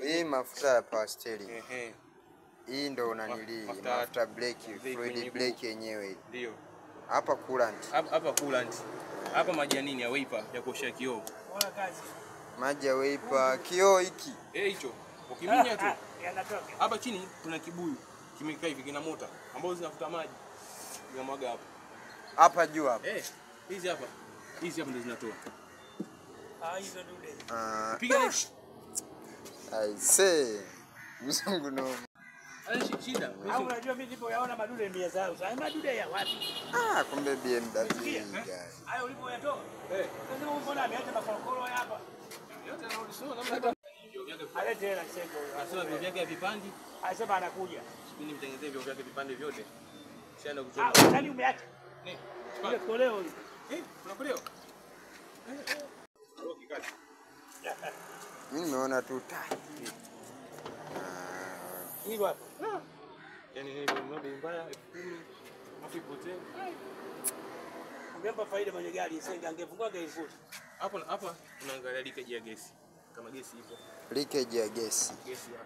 Hii mafuta ya power steering. Hii ndo unanili mafuta brake, fluid brake yenyewe. Ndio. Hapa coolant. Hapa coolant. Hapa maji ya nini ya wiper ya kuosha kioo. Bora kazi. Maji ya wiper, kioo hiki. Hicho. Ukiminya tu yanatoka. Hapa chini kuna kibuyu. Kimekaa hivi kina mota ambazo zinafuta maji. Unamwaga hapa. Hapa juu hapa. Hizi hapa. Hizi hapa ndio zinatoa. Hizo dude. Piga hivi. I say. Mzungu no. Shida. Au unajua mimi ndipo yaona madude 100 zao. Sasa madude ya wapi? Kumbe BMW. Hayo ulipoyatoa? Ndio unaona ameacha makorokoro hapa. Yote anarudishwa namna alete hela seko. Anasema vyo vyake havipandi. Anasema anakuja. Mimi nimtengenezee vyo vyake vipande vyote. Sienda kuchoma. Nani umeacha? Ile koleo hii. Kuna koleo? Kikati. Mimi nimeona tu taa. Hii wapi? Yaani ndio mmoja mbaya 10 afu ipotee. Ungempa faida mwenye gari isenga angefungua gaifuti. Hapa tunaangalia leakage ya gesi. Kama gesi ipo. Leakage ya gesi. Gesi hapa.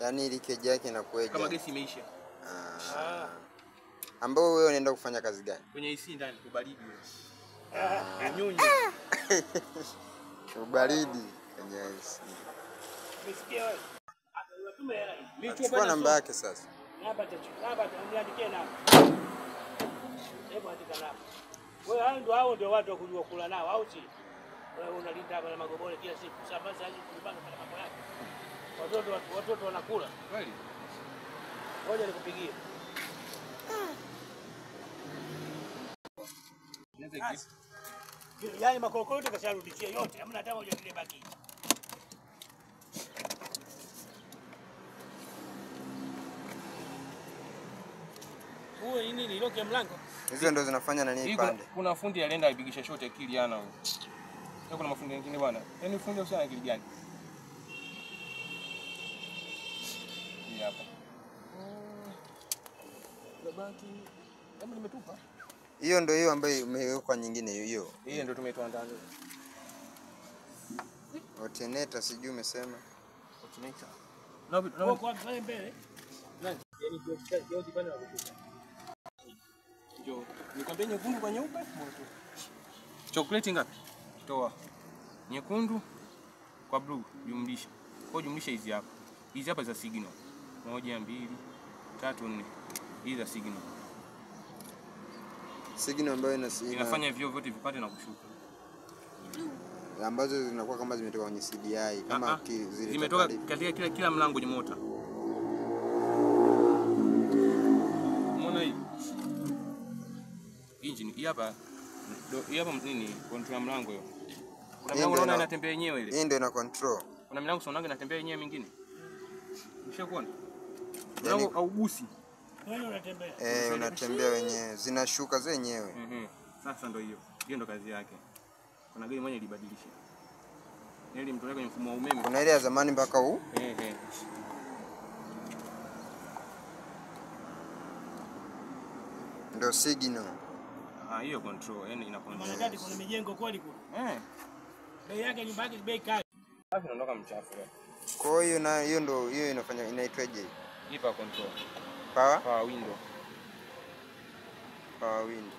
Yaani leakage yake inakueje? Kama gesi imeisha. Ambao wewe unaenda kufanya kazi gani? Kwenye AC ndani ubaridi wewe. Nyonyo. Ubaridi kwenye AC. Umesikia wewe? Tume hela hii. Mimi chukua namba yake sasa. Namba niandikie namba. Hebu andika namba. Wewe hao ndio watu wa kujua kula nao au si? Wewe unalinda hapa na magobole kila siku. Sambaza hizi kulibana kwa mambo yako. Watoto wanakula. Kweli? Ngoja nikupigie. Yaani makorokoro yote kasharudishia yote. Hamna hata moja kile baki. Huo nini niloke ya mlango? Hizo ndo zinafanya nani pande. Kuna fundi alienda aipigisha shoti akili yana huyo. Sasa kuna mafundi wengine bwana. Yaani fundi usana akili gani? Hii hapa. Babaki kama nimetupa. Hiyo ndio hiyo ambayo umewekwa nyingine hiyo. Hiyo ndio tumetoa ndani. Alternator sijui umesema. Alternator. Na kwa pale mbele. Nani? Yaani ndio kipande wa kutupa. Njoo. Nikwambie nyekundu kwa nyeupe? Chocolate ngapi? Toa. Nyekundu kwa blue jumlisha. Kwa jumlisha hizi hapa. Hizi hapa za signal. 1 2 3 4. Hizi za signal. Signal ambayo inafanya hivyo vyote vipate na kushuka. Ambazo zinakuwa kama zimetoka kwenye CDI kama zimetoka katika kila mlango ni mota. Umeona hii? Engine hii hapa nini? Control mlango hiyo. Kuna mlango unaona inatembea yenyewe ile. Hii ndio ina control. Kuna mlango unaona inatembea yenyewe mingine. Umeshakuona? Mlango au busi. Wewe unatembea. Unatembea wenyewe. Zinashuka zenyewe. Sasa ndio hiyo. Hiyo ndio kazi yake. Kuna gari moja ilibadilisha. Ili mtolea kwenye mfumo wa umeme. Kuna ile ya zamani mpaka huu? Ndio signal. Hiyo control, yani ina control. Maana ndani kuna mijengo kweli kule. Bei yake nyumba yake bei kali. Hapo inaondoka mchafu leo. Kwa hiyo na hiyo ndio hiyo inafanya inaitwaje? Hii power control. Power? Power window. Power window.